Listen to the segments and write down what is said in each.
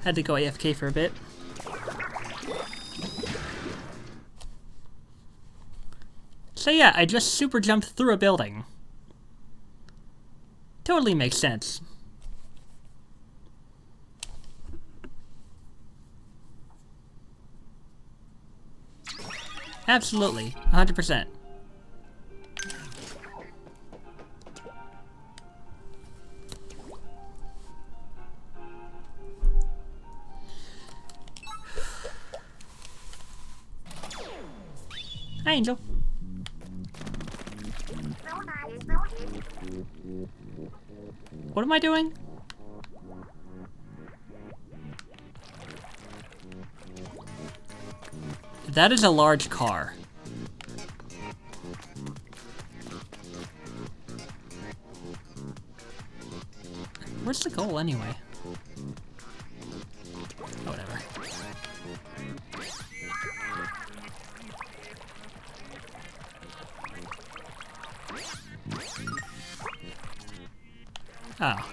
Had to go AFK for a bit. So yeah, I just super jumped through a building. Totally makes sense. Absolutely, 100%. Hi, Angel. What am I doing? That is a large car. Where's the goal anyway? Oh, whatever. Oh.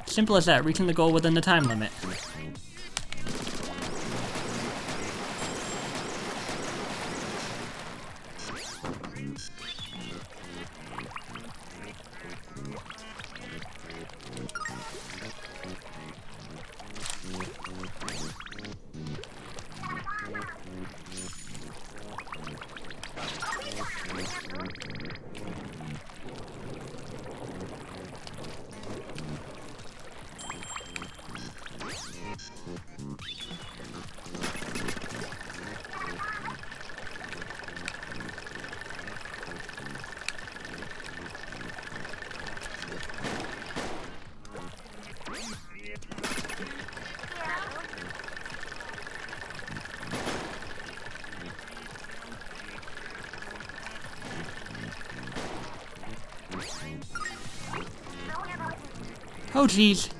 Simple as that, reaching the goal within the time limit. Oh, jeez.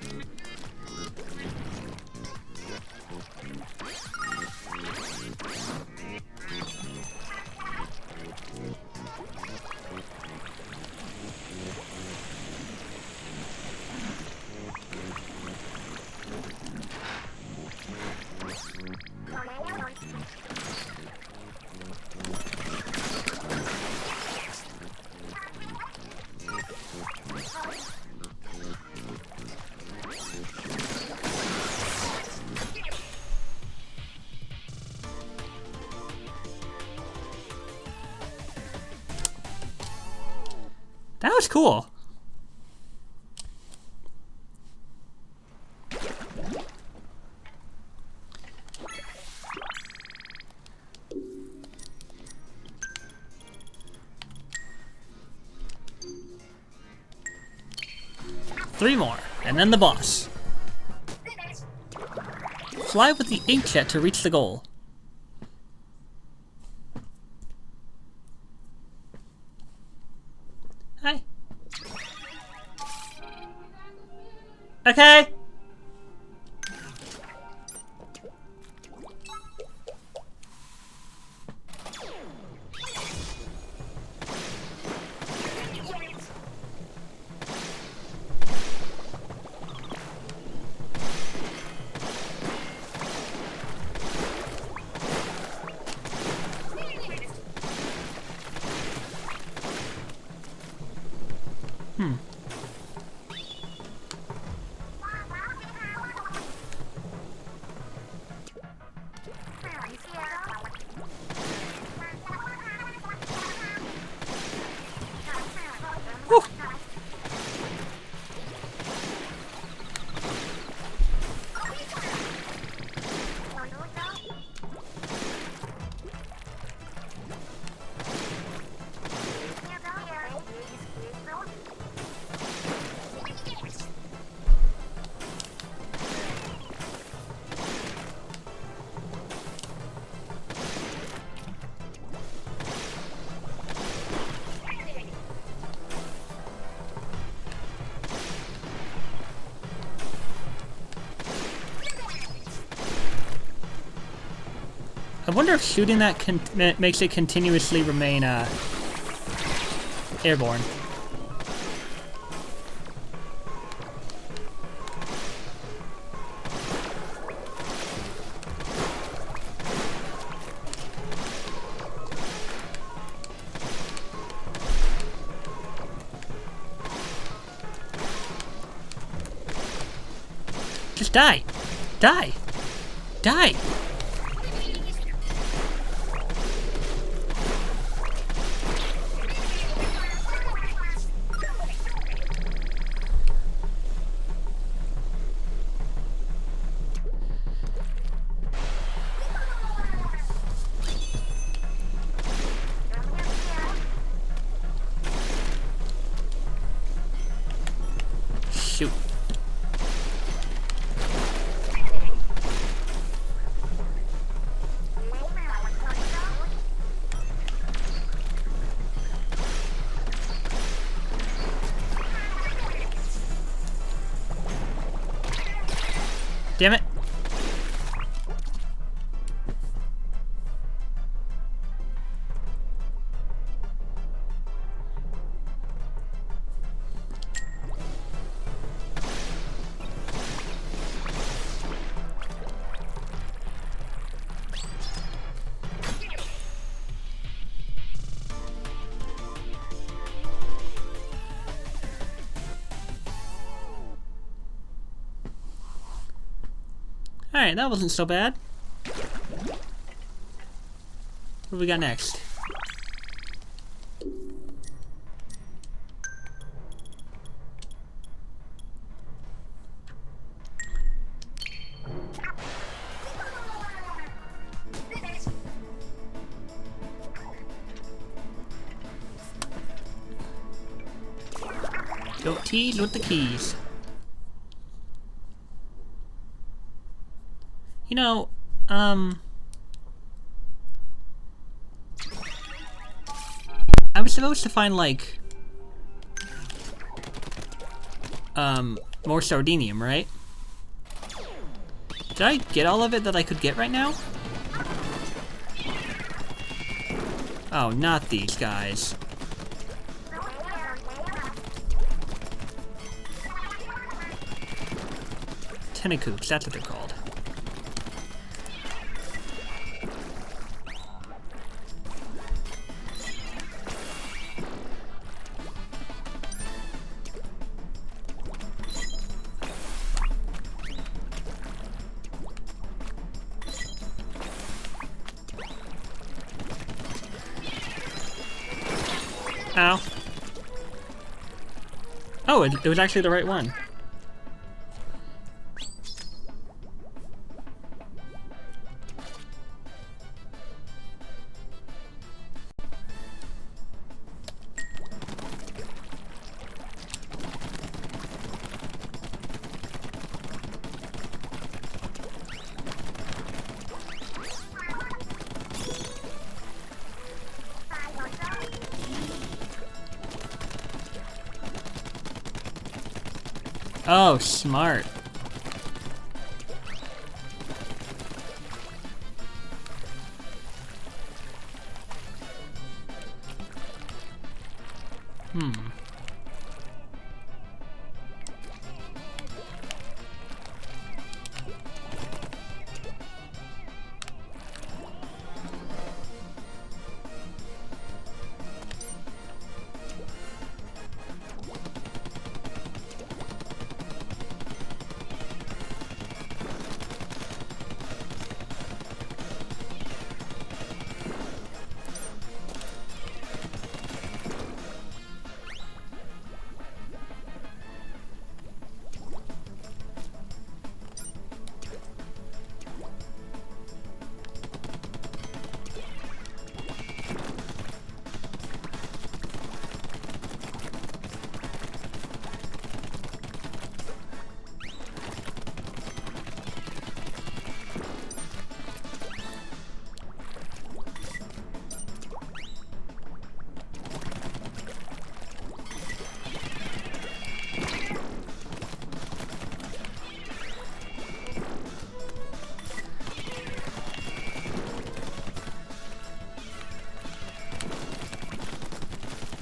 That was cool. Three more, and then the boss. Fly with the inkjet to reach the goal. Hi. Okay. I wonder if shooting that makes it continuously remain airborne. Just die! Die! Die! Shoot. Damn it. Alright, that wasn't so bad. What do we got next? Don't tease with the keys. You know, I was supposed to find, like, more sardinium, right? Did I get all of it that I could get right now? Oh, not these guys. Tentacoops, that's what they're called. Ow. Oh, it was actually the right one. Oh, smart.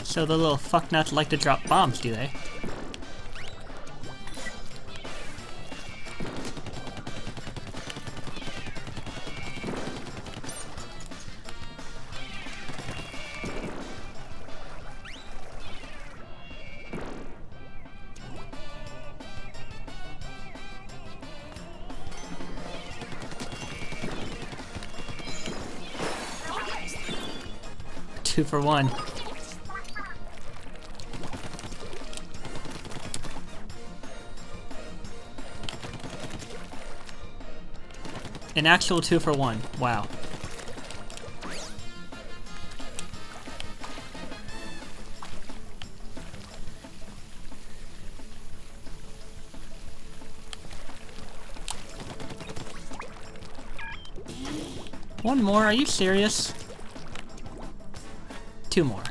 So the little fucknuts like to drop bombs, do they? 2 for 1. An actual 2 for 1. Wow. One more? Are you serious? 2 more.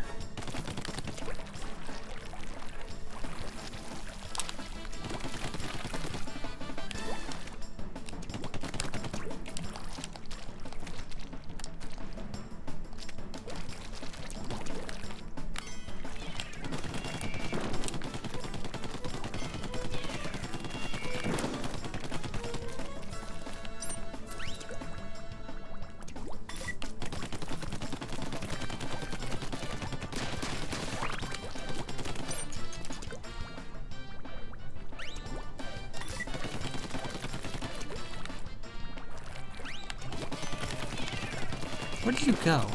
Where did you go?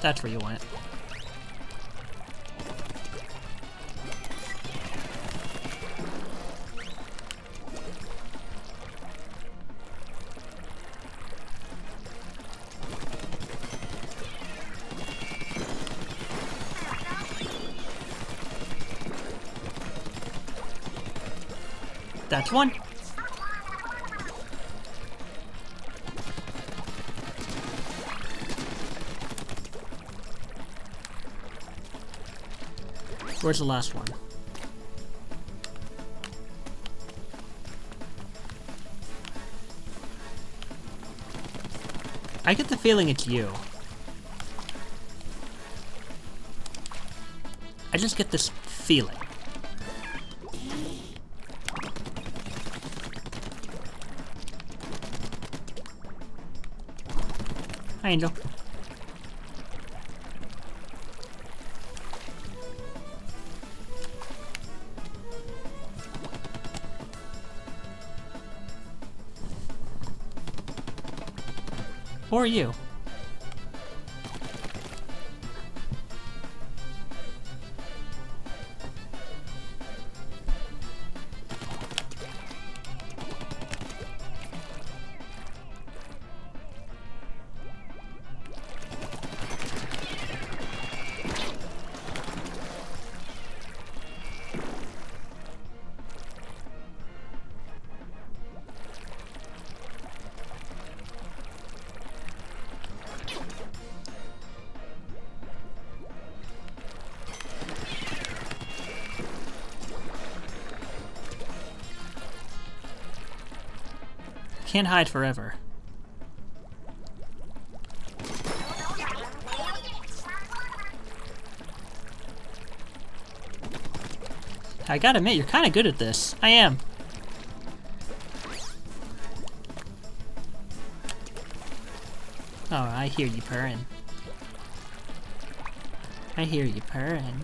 That's where you went. That's one. Where's the last one? I get the feeling it's you. I just get this feeling. Hi, Angel. Or you. Can't hide forever. I gotta admit, you're kind of good at this. I am. Oh, I hear you purring. I hear you purring.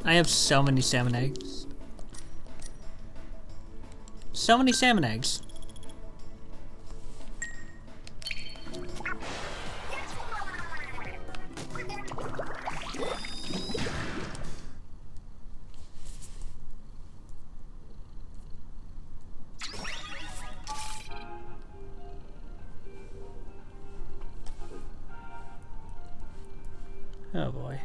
I have so many salmon eggs. So many salmon eggs. Oh boy.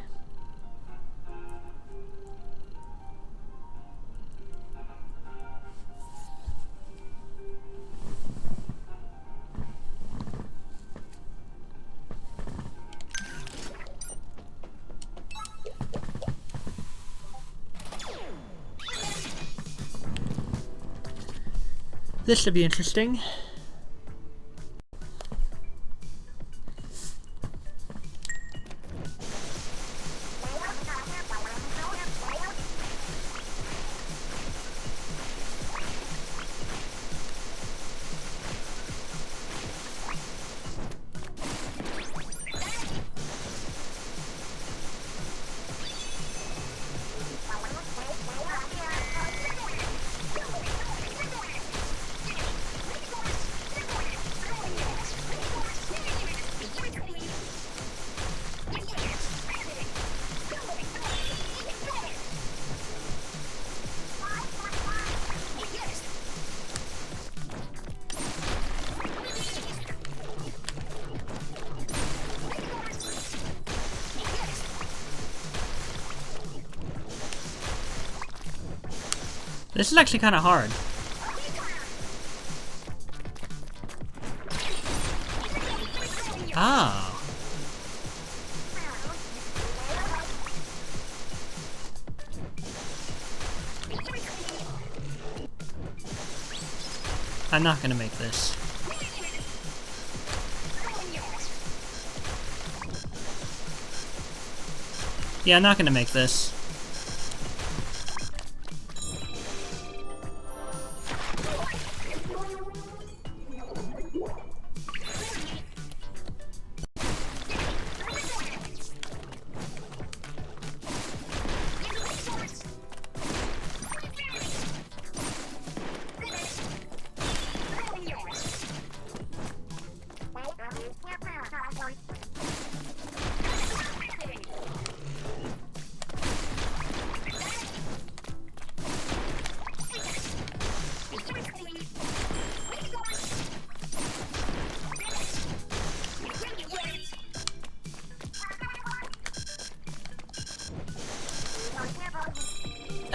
This should be interesting. This is actually kind of hard. Ah. I'm not gonna make this. Yeah, I'm not gonna make this.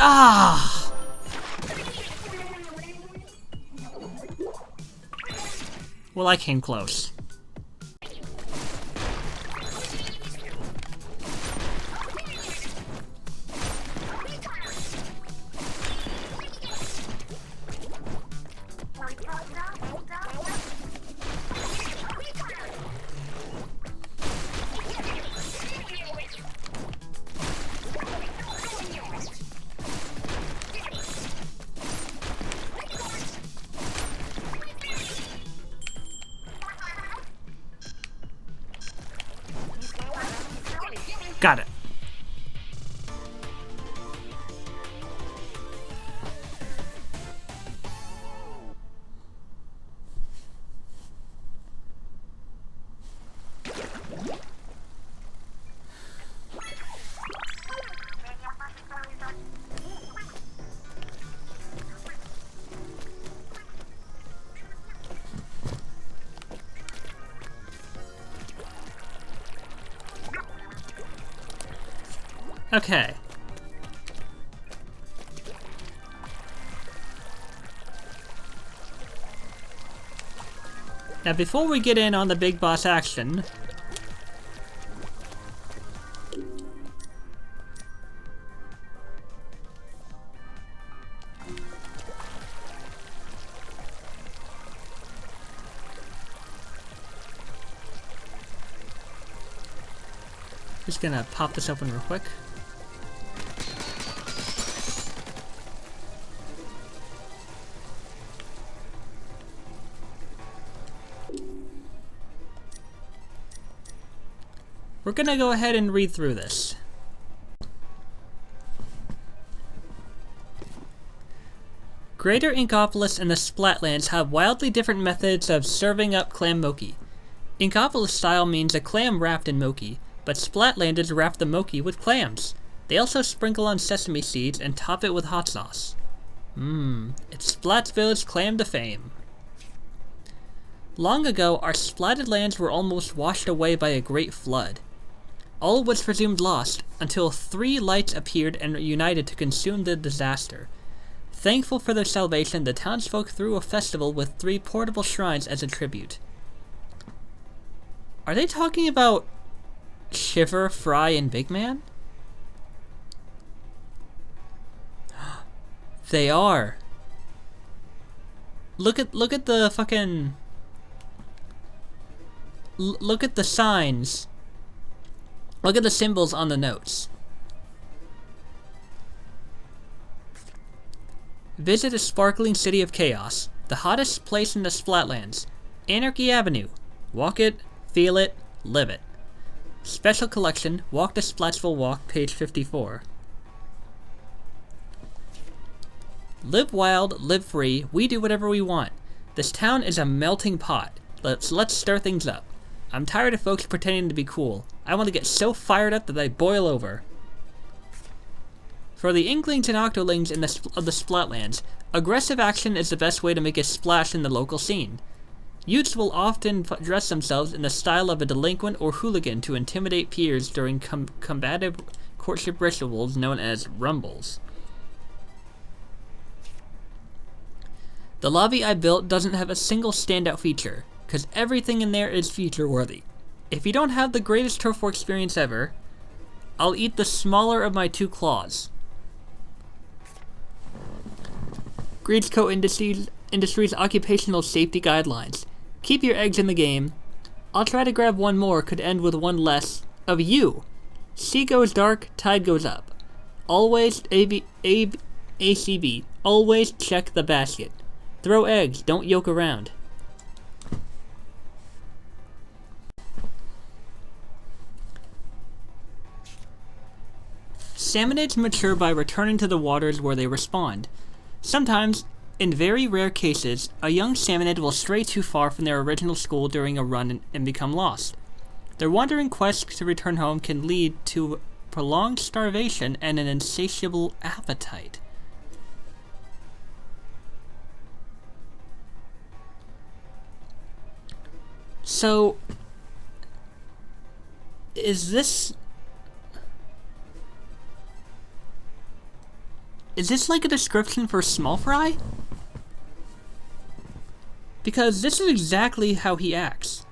Ah! Well, I came close. Got it. Okay. Now, before we get in on the big boss action, just gonna pop this open real quick. We're gonna go ahead and read through this. Greater Inkopolis and the Splatlands have wildly different methods of serving up clam mochi. Inkopolis style means a clam wrapped in mochi, but Splatlanders wrap the mochi with clams. They also sprinkle on sesame seeds and top it with hot sauce. It's Splatsville's clam to fame. Long ago, our splatted lands were almost washed away by a great flood. All was presumed lost, until 3 lights appeared and united to consume the disaster. Thankful for their salvation, the townsfolk threw a festival with 3 portable shrines as a tribute. Are they talking about Shiver, Fry, and Big Man? They are. Look at the fucking... Look at the signs. Look at the symbols on the notes. Visit a sparkling city of chaos, the hottest place in the Splatlands. Anarchy Avenue. Walk it, feel it, live it. Special collection, Walk the Splatsville Walk, page 54. Live wild, live free, we do whatever we want. This town is a melting pot. Let's stir things up. I'm tired of folks pretending to be cool. I want to get so fired up that I boil over. For the Inklings and Octolings of the Splatlands, aggressive action is the best way to make a splash in the local scene. Youths will often dress themselves in the style of a delinquent or hooligan to intimidate peers during combative courtship rituals known as rumbles. The lobby I built doesn't have a single standout feature, cause everything in there is feature worthy. If you don't have the greatest turf war experience ever, I'll eat the smaller of my two claws. Greadscoat Industries Occupational Safety Guidelines. Keep your eggs in the game. I'll try to grab one more, could end with one less of you. Sea goes dark, tide goes up. Always ACB. Always check the basket. Throw eggs, don't yoke around. Salmonids mature by returning to the waters where they respawned. Sometimes, in very rare cases, a young salmonid will stray too far from their original school during a run and become lost. Their wandering quest to return home can lead to prolonged starvation and an insatiable appetite. So, is this like a description for small fry? Because this is exactly how he acts.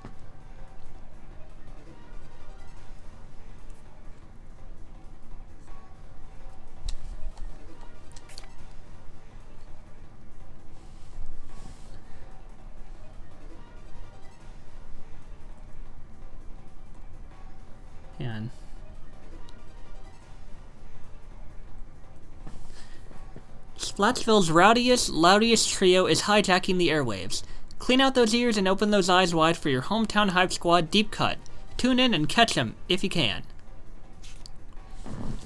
And Splatsville's rowdiest, loudest trio is hijacking the airwaves. Clean out those ears and open those eyes wide for your hometown hype squad deep cut. Tune in and catch 'em, if you can.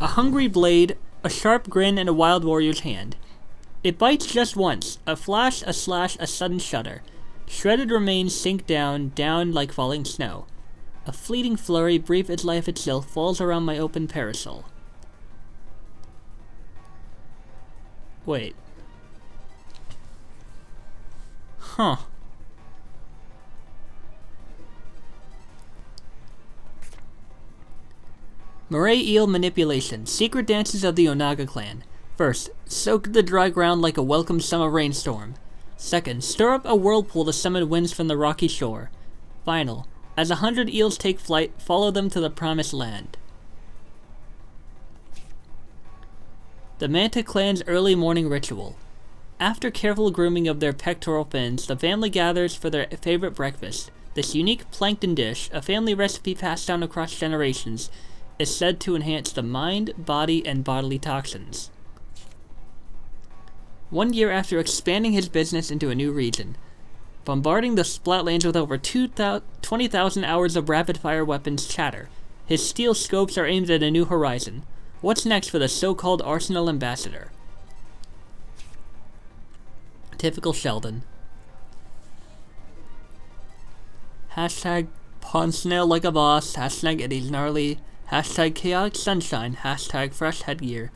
A hungry blade, a sharp grin in a wild warrior's hand. It bites just once, a flash, a slash, a sudden shudder. Shredded remains sink down like falling snow. A fleeting flurry, brief as life itself, falls around my open parasol. Wait. Huh. Moray eel manipulation. Secret dances of the Onaga clan. First, soak the dry ground like a welcome summer rainstorm. Second, stir up a whirlpool to summon winds from the rocky shore. Final, as 100 eels take flight, follow them to the promised land. The Manta clan's early morning ritual. After careful grooming of their pectoral fins, the family gathers for their favorite breakfast. This unique plankton dish, a family recipe passed down across generations, is said to enhance the mind, body, and bodily toxins. 1 year after expanding his business into a new region, bombarding the Splatlands with over 20,000 hours of rapid-fire weapons chatter, his steel scopes are aimed at a new horizon. What's next for the so-called Arsenal Ambassador? Typical Sheldon. Hashtag pawn snail like a boss. Hashtag Eddie's gnarly. Hashtag chaotic sunshine. Hashtag fresh headgear.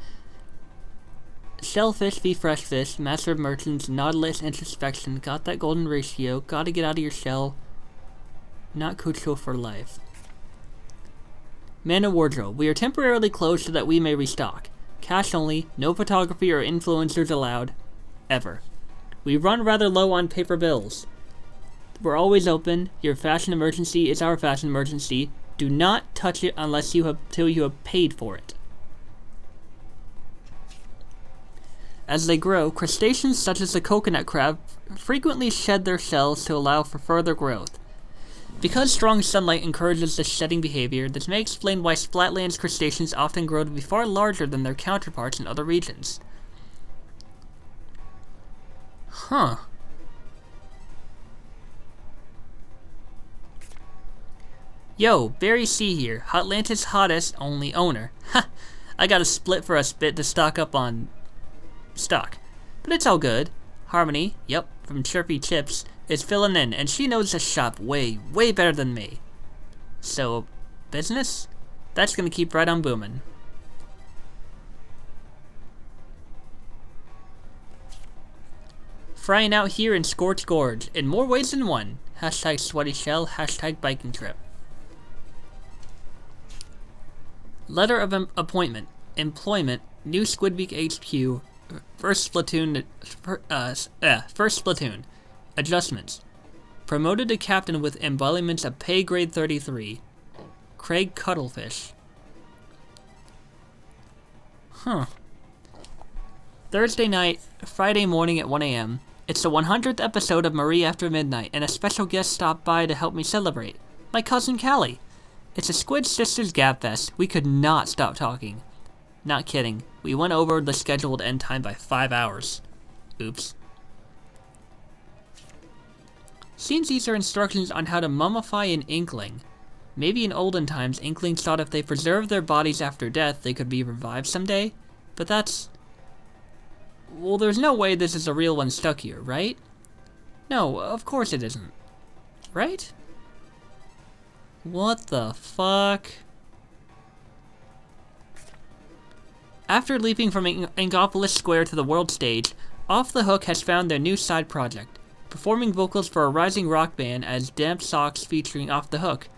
Shellfish v fresh fish. Master of merchants. Nautilus introspection. Got that golden ratio. Gotta get out of your shell. Not Kucho for life. Mana wardrobe. We are temporarily closed so that we may restock. Cash only. No photography or influencers allowed. Ever. We run rather low on paper bills. We're always open. Your fashion emergency is our fashion emergency. Do not touch it till you have paid for it. As they grow, crustaceans such as the coconut crab frequently shed their shells to allow for further growth. Because strong sunlight encourages this shedding behavior, this may explain why Splatlands crustaceans often grow to be far larger than their counterparts in other regions. Huh. Yo, Barry C here, Hotlantis hottest only owner. Ha! I got a split for a spit to stock up on stock. But it's all good. Harmony, yep, from Chirpy Chips, is filling in, and she knows the shop way, way better than me. So, business? That's gonna keep right on booming. Frying out here in Scorch Gorge, in more ways than one. Hashtag sweaty shell, hashtag biking trip. Letter of appointment. Employment. New Squidbeak HQ. First Splatoon. First Splatoon. Adjustments. Promoted to captain with embellishments of pay grade 33. Craig Cuttlefish. Huh. Thursday night, Friday morning at 1 a.m. It's the 100th episode of Marie After Midnight, and a special guest stopped by to help me celebrate. My cousin Callie. It's a Squid Sisters Gab Fest. We could not stop talking. Not kidding. We went over the scheduled end time by 5 hours. Oops. Seems these are instructions on how to mummify an inkling. Maybe in olden times, inklings thought if they preserved their bodies after death, they could be revived someday? But that's... Well, there's no way this is a real one stuck here, right? No, of course it isn't. Right? What the fuck? After leaping from Inkopolis Square to the world stage, Off the Hook has found their new side project, performing vocals for a rising rock band as Damp Socks featuring Off the Hook.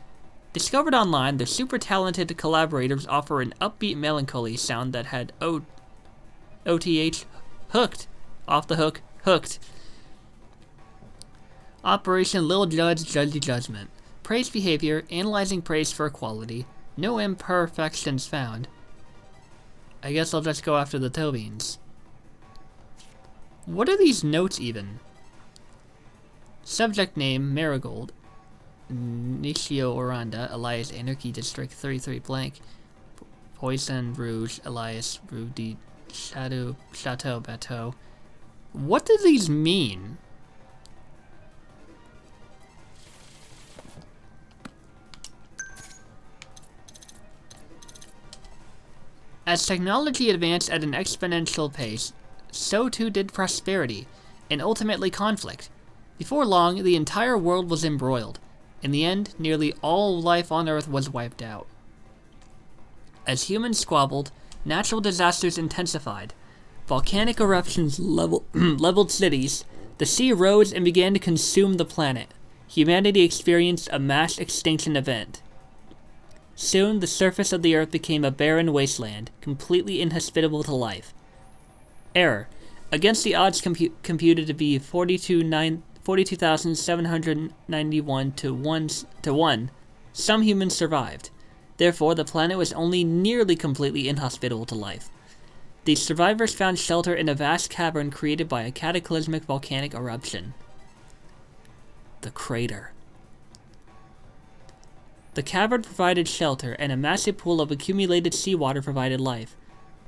Discovered online, the super talented collaborators offer an upbeat melancholy sound that had OTH hooked. Off the Hook, hooked. Operation Lil Judge Judgy Judgment. Praise behavior, analyzing praise for equality. No imperfections found. I guess I'll just go after the toe beans. What are these notes even? Subject name, Marigold. Nishio Oranda, alias Anarchy District 33 blank. Poison Rouge, alias Rudy Chateau Bateau. What do these mean? As technology advanced at an exponential pace, so too did prosperity, and ultimately conflict. Before long, the entire world was embroiled. In the end, nearly all life on Earth was wiped out. As humans squabbled, natural disasters intensified. Volcanic eruptions leveled cities. The sea rose and began to consume the planet. Humanity experienced a mass extinction event. Soon, the surface of the Earth became a barren wasteland, completely inhospitable to life. Error. Against the odds computed to be 42,791 to 1, some humans survived. Therefore, the planet was only nearly completely inhospitable to life. These survivors found shelter in a vast cavern created by a cataclysmic volcanic eruption. The crater. The cavern provided shelter, and a massive pool of accumulated seawater provided life.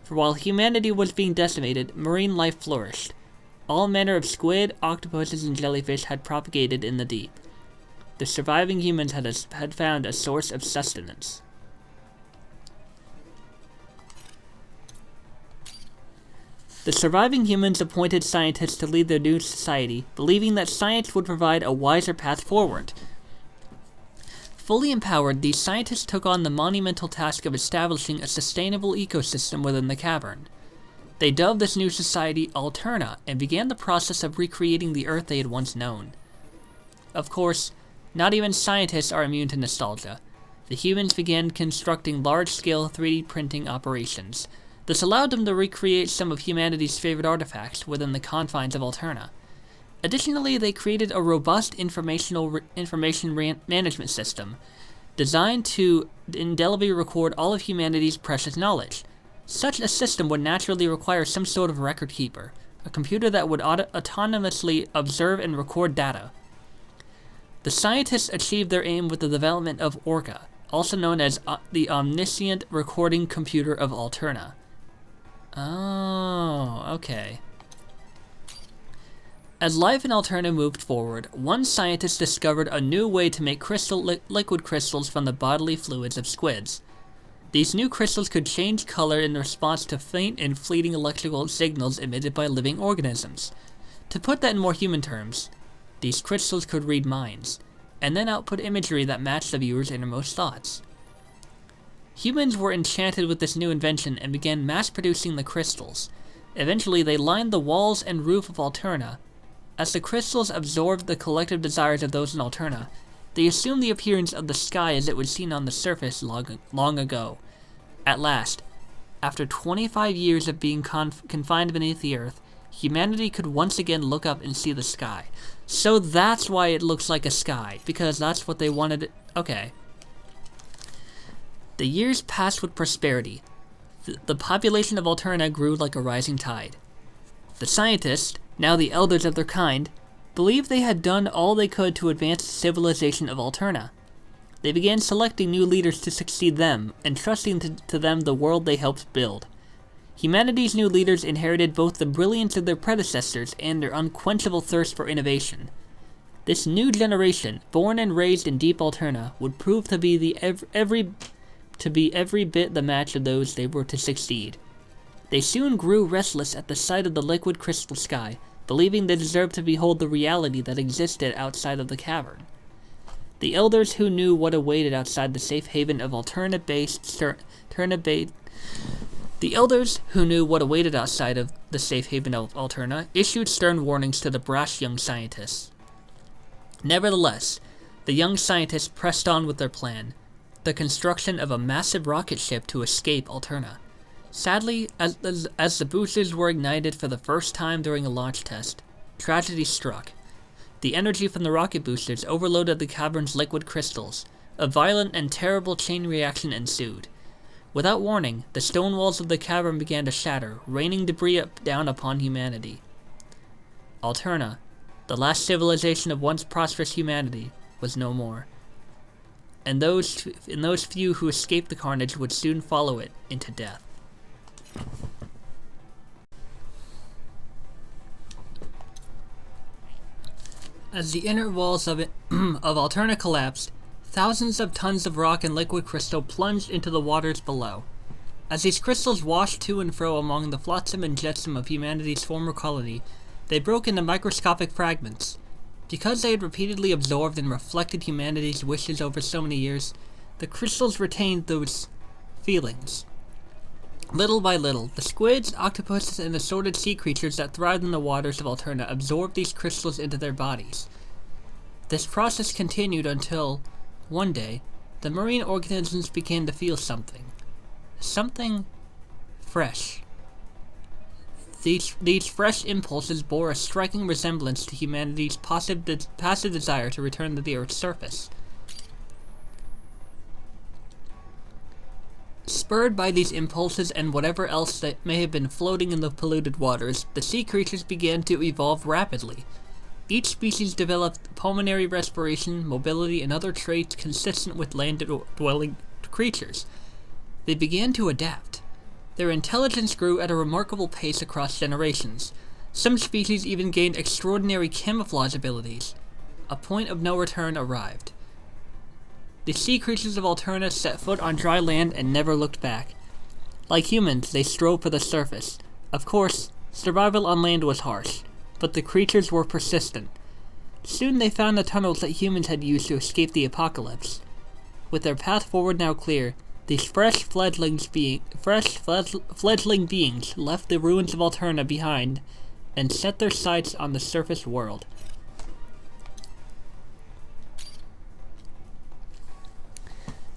For while humanity was being decimated, marine life flourished. All manner of squid, octopuses, and jellyfish had propagated in the deep. The surviving humans had found a source of sustenance. The surviving humans appointed scientists to lead their new society, believing that science would provide a wiser path forward. Fully empowered, these scientists took on the monumental task of establishing a sustainable ecosystem within the cavern. They dubbed this new society Alterna and began the process of recreating the Earth they had once known. Of course, not even scientists are immune to nostalgia. The humans began constructing large-scale 3D printing operations. This allowed them to recreate some of humanity's favorite artifacts within the confines of Alterna. Additionally, they created a robust information management system designed to indelibly record all of humanity's precious knowledge. Such a system would naturally require some sort of record keeper, a computer that would autonomously observe and record data. The scientists achieved their aim with the development of Orca, also known as the Omniscient Recording Computer of Alterna. Oh, okay. As life in Alterna moved forward, one scientist discovered a new way to make liquid crystals from the bodily fluids of squids. These new crystals could change color in response to faint and fleeting electrical signals emitted by living organisms. To put that in more human terms, these crystals could read minds, and then output imagery that matched the viewer's innermost thoughts. Humans were enchanted with this new invention and began mass-producing the crystals. Eventually, they lined the walls and roof of Alterna. As the crystals absorbed the collective desires of those in Alterna, they assumed the appearance of the sky as it was seen on the surface long ago. At last, After 25 years of being confined beneath the earth, humanity could once again look up and see the sky. So that's why it looks like a sky, because that's what they wanted. Okay. The years passed with prosperity. The population of Alterna grew like a rising tide. The scientists, now the elders of their kind, believed they had done all they could to advance the civilization of Alterna. They began selecting new leaders to succeed them, entrusting to them the world they helped build. Humanity's new leaders inherited both the brilliance of their predecessors and their unquenchable thirst for innovation. This new generation, born and raised in deep Alterna, would prove to be every bit the match of those they were to succeed. They soon grew restless at the sight of the liquid crystal sky, believing they deserved to behold the reality that existed outside of the cavern. The elders who knew what awaited outside the safe haven of Alterna issued stern warnings to the brash young scientists. Nevertheless, the young scientists pressed on with their plan, the construction of a massive rocket ship to escape Alterna. Sadly, as the boosters were ignited for the first time during a launch test, tragedy struck. The energy from the rocket boosters overloaded the cavern's liquid crystals. A violent and terrible chain reaction ensued. Without warning, the stone walls of the cavern began to shatter, raining debris down upon humanity. Alterna, the last civilization of once prosperous humanity, was no more. And those few who escaped the carnage would soon follow it into death. As the inner walls of Alterna collapsed, thousands of tons of rock and liquid crystal plunged into the waters below. As these crystals washed to and fro among the flotsam and jetsam of humanity's former colony, they broke into microscopic fragments. Because they had repeatedly absorbed and reflected humanity's wishes over so many years, the crystals retained those feelings. Little by little, the squids, octopuses, and assorted sea creatures that thrived in the waters of Alterna absorbed these crystals into their bodies. This process continued until, one day, the marine organisms began to feel something. Something fresh. These fresh impulses bore a striking resemblance to humanity's passive desire to return to the Earth's surface. Spurred by these impulses and whatever else that may have been floating in the polluted waters, the sea creatures began to evolve rapidly. Each species developed pulmonary respiration, mobility, and other traits consistent with land-dwelling creatures. They began to adapt. Their intelligence grew at a remarkable pace across generations. Some species even gained extraordinary camouflage abilities. A point of no return arrived. The sea creatures of Alterna set foot on dry land and never looked back. Like humans, they strove for the surface. Of course, survival on land was harsh, but the creatures were persistent. Soon they found the tunnels that humans had used to escape the apocalypse. With their path forward now clear, these fresh fledgling beings left the ruins of Alterna behind and set their sights on the surface world.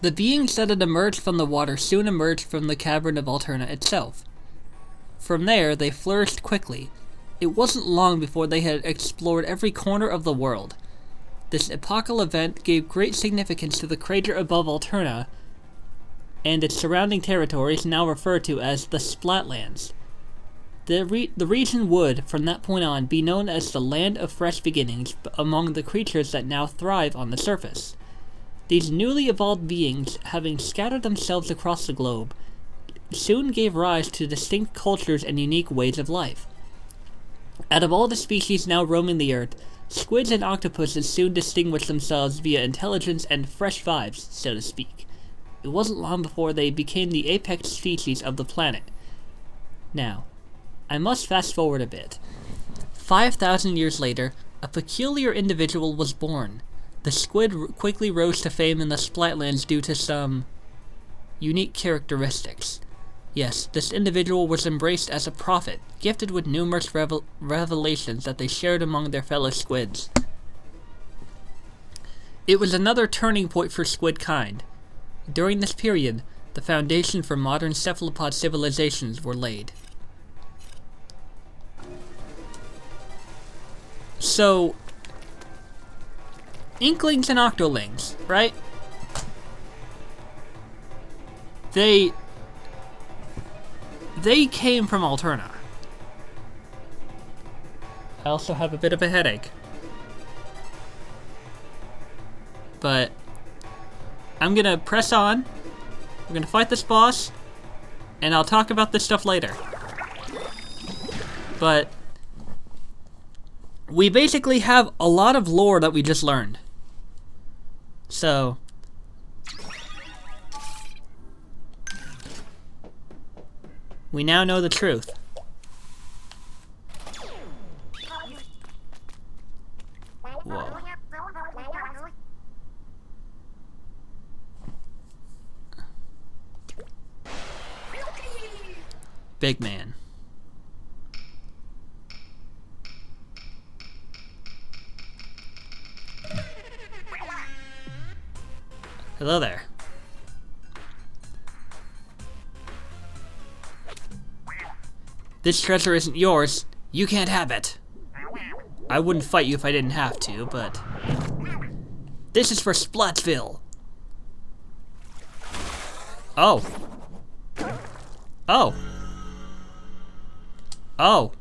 The beings that had emerged from the water soon emerged from the cavern of Alterna itself. From there, they flourished quickly. It wasn't long before they had explored every corner of the world. This epochal event gave great significance to the crater above Alterna and its surrounding territories, now referred to as the Splatlands. The region would, from that point on, be known as the Land of Fresh Beginnings among the creatures that now thrive on the surface. These newly evolved beings, having scattered themselves across the globe, soon gave rise to distinct cultures and unique ways of life. Out of all the species now roaming the earth, squids and octopuses soon distinguished themselves via intelligence and fresh vibes, so to speak. It wasn't long before they became the apex species of the planet. Now, I must fast forward a bit. 5,000 years later, a peculiar individual was born. The squid quickly rose to fame in the Splatlands due to some unique characteristics. Yes, this individual was embraced as a prophet, gifted with numerous revelations that they shared among their fellow squids. It was another turning point for squid kind. During this period, the foundation for modern cephalopod civilizations were laid. So, Inklings and Octolings, right? They came from Alterna. I also have a bit of a headache. But I'm gonna press on. We're gonna fight this boss, and I'll talk about this stuff later. But we basically have a lot of lore that we just learned. So we now know the truth. Whoa. Big man. Hello there. This treasure isn't yours. You can't have it. I wouldn't fight you if I didn't have to, but this is for Splatsville. Oh. Oh. Oh.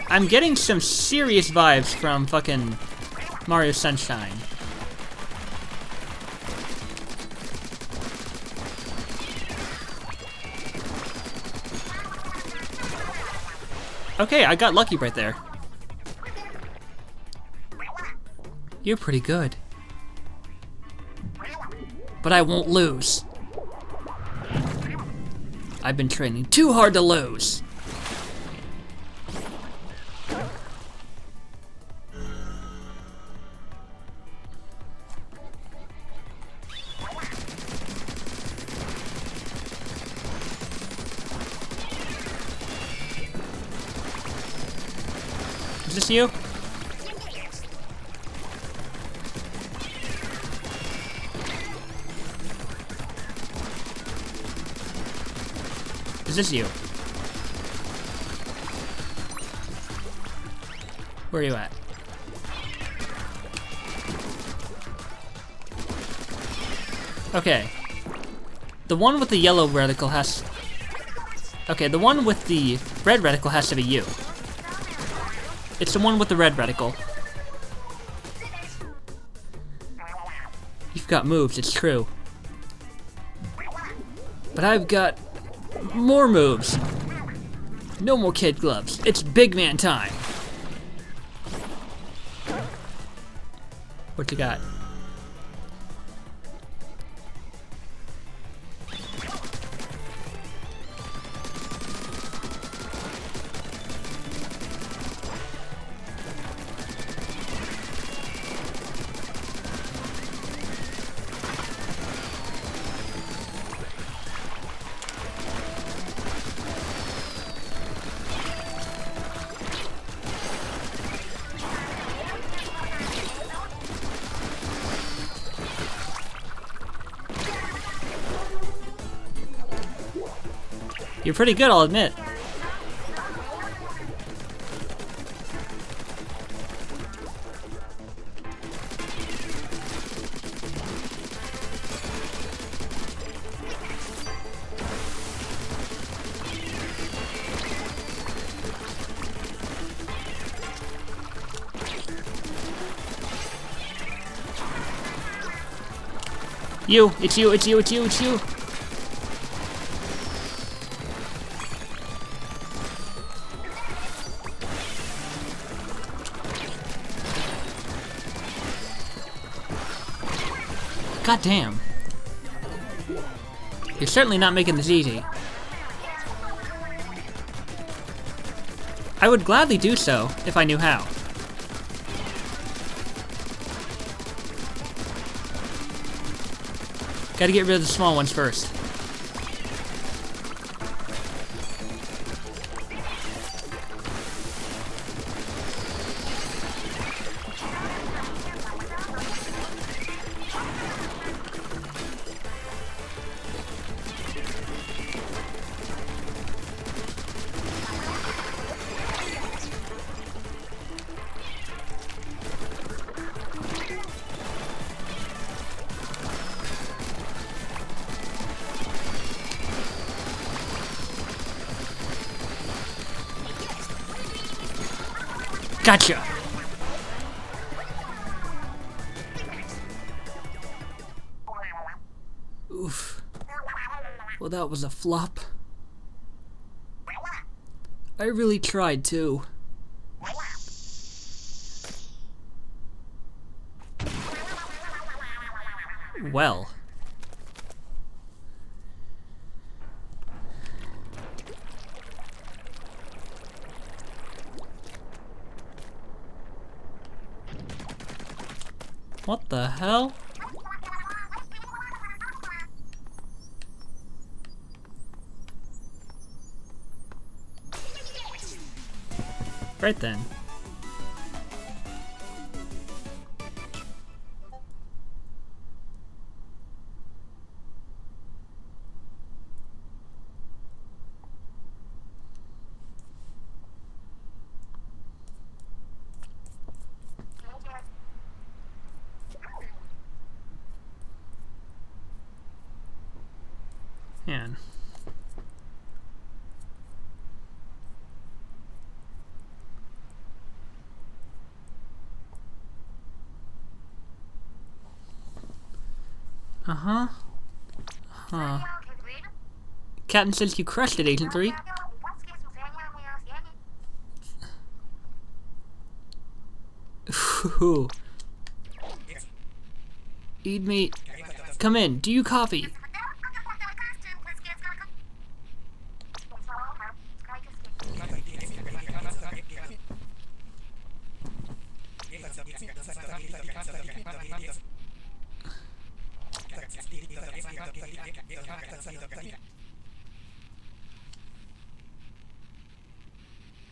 I'm getting some serious vibes from fucking Mario Sunshine. Okay, I got lucky right there. You're pretty good. But I won't lose. I've been training too hard to lose. Is this you? Is this you? Where are you at? Okay. The one with the yellow reticle has... Okay, the one with the red reticle has to be you. It's the one with the red reticle. You've got moves, it's true. But I've got more moves. No more kid gloves. It's big man time. What you got? You're pretty good, I'll admit. You, it's you, it's you, it's you, it's you. God damn. You're certainly not making this easy. I would gladly do so if I knew how. Gotta get rid of the small ones first. Gotcha! Oof. Well, that was a flop. I really tried too. Well. What the hell? Right then. Man. Uh-huh. Huh. Captain says you crushed it, Agent 3. Ooh. Eat me. Come in. Do you copy?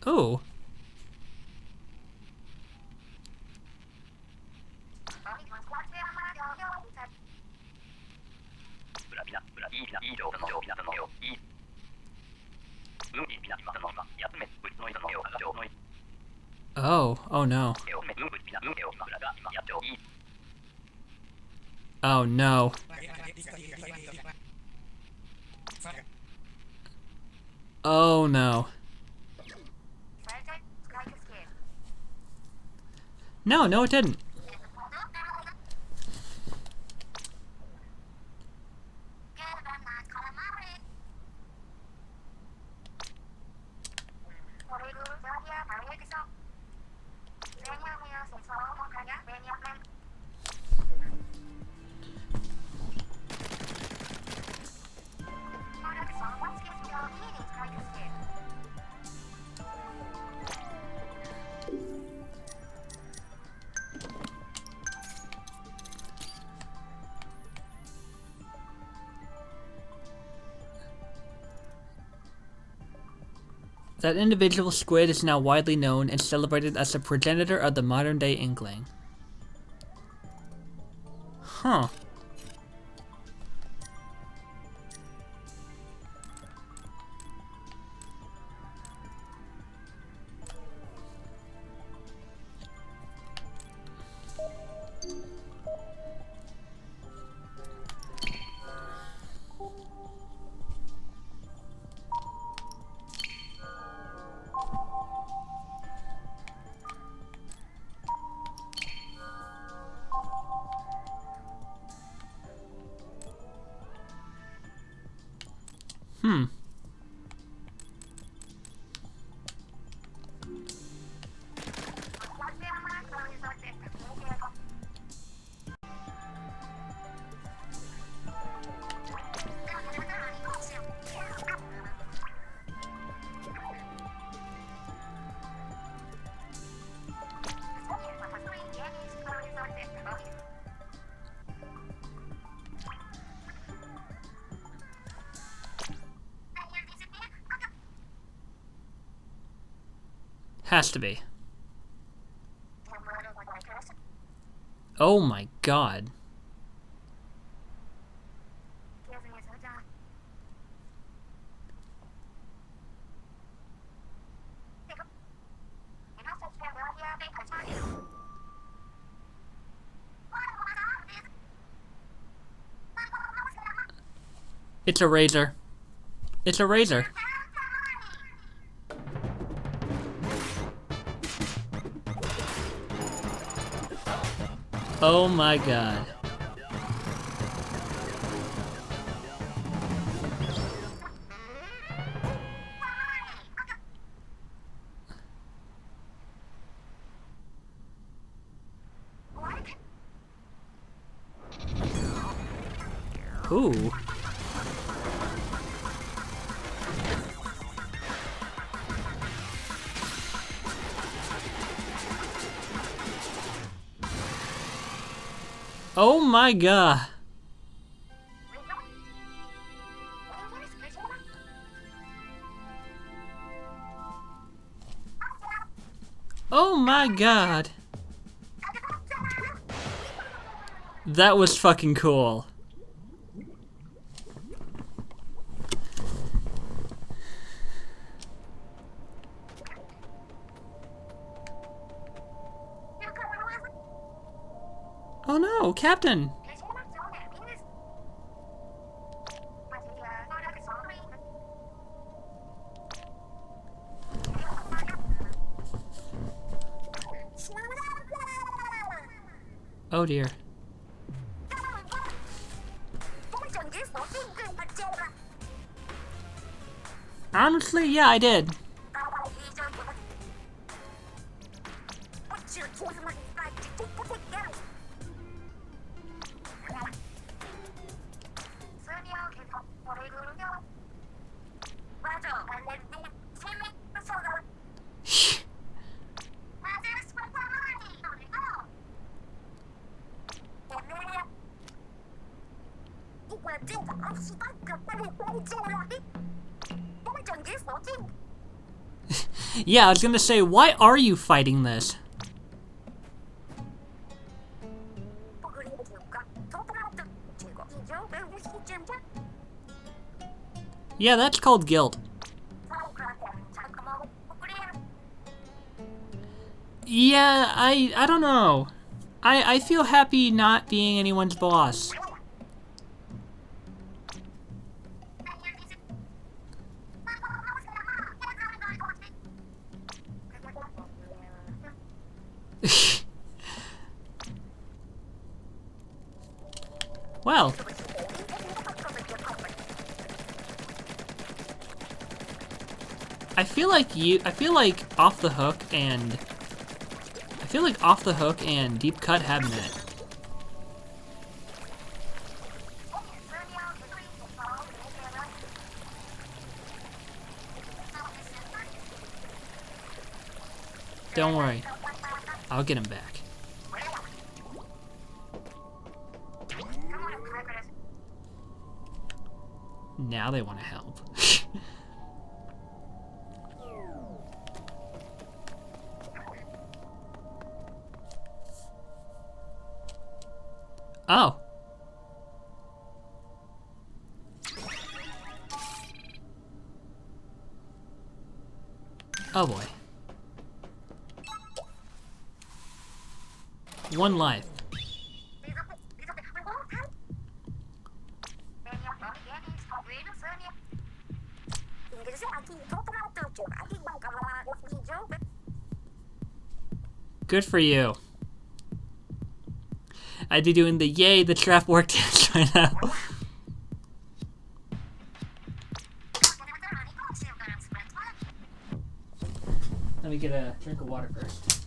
Oh. Oh. Oh no. Oh no. Oh no. No, no it didn't. That individual squid is now widely known and celebrated as the progenitor of the modern-day Inkling. Huh. Hmm. Has to be. Oh my god. It's a razor. It's a razor. Oh my god. Ooh. Oh my god. Oh my god. That was fucking cool. Oh no, Captain! Oh dear. Honestly, yeah, I did. Yeah, I was gonna say, why are you fighting this? Yeah, that's called guilt. Yeah, I don't know. I feel happy not being anyone's boss. Well. I feel like Off the Hook and Deep Cut have met. Don't worry. I'll get him back. Now they want to help. Oh. Oh boy. One life. Good for you. I'd be doing the yay, the trap worked dance right now. Let me get a drink of water first.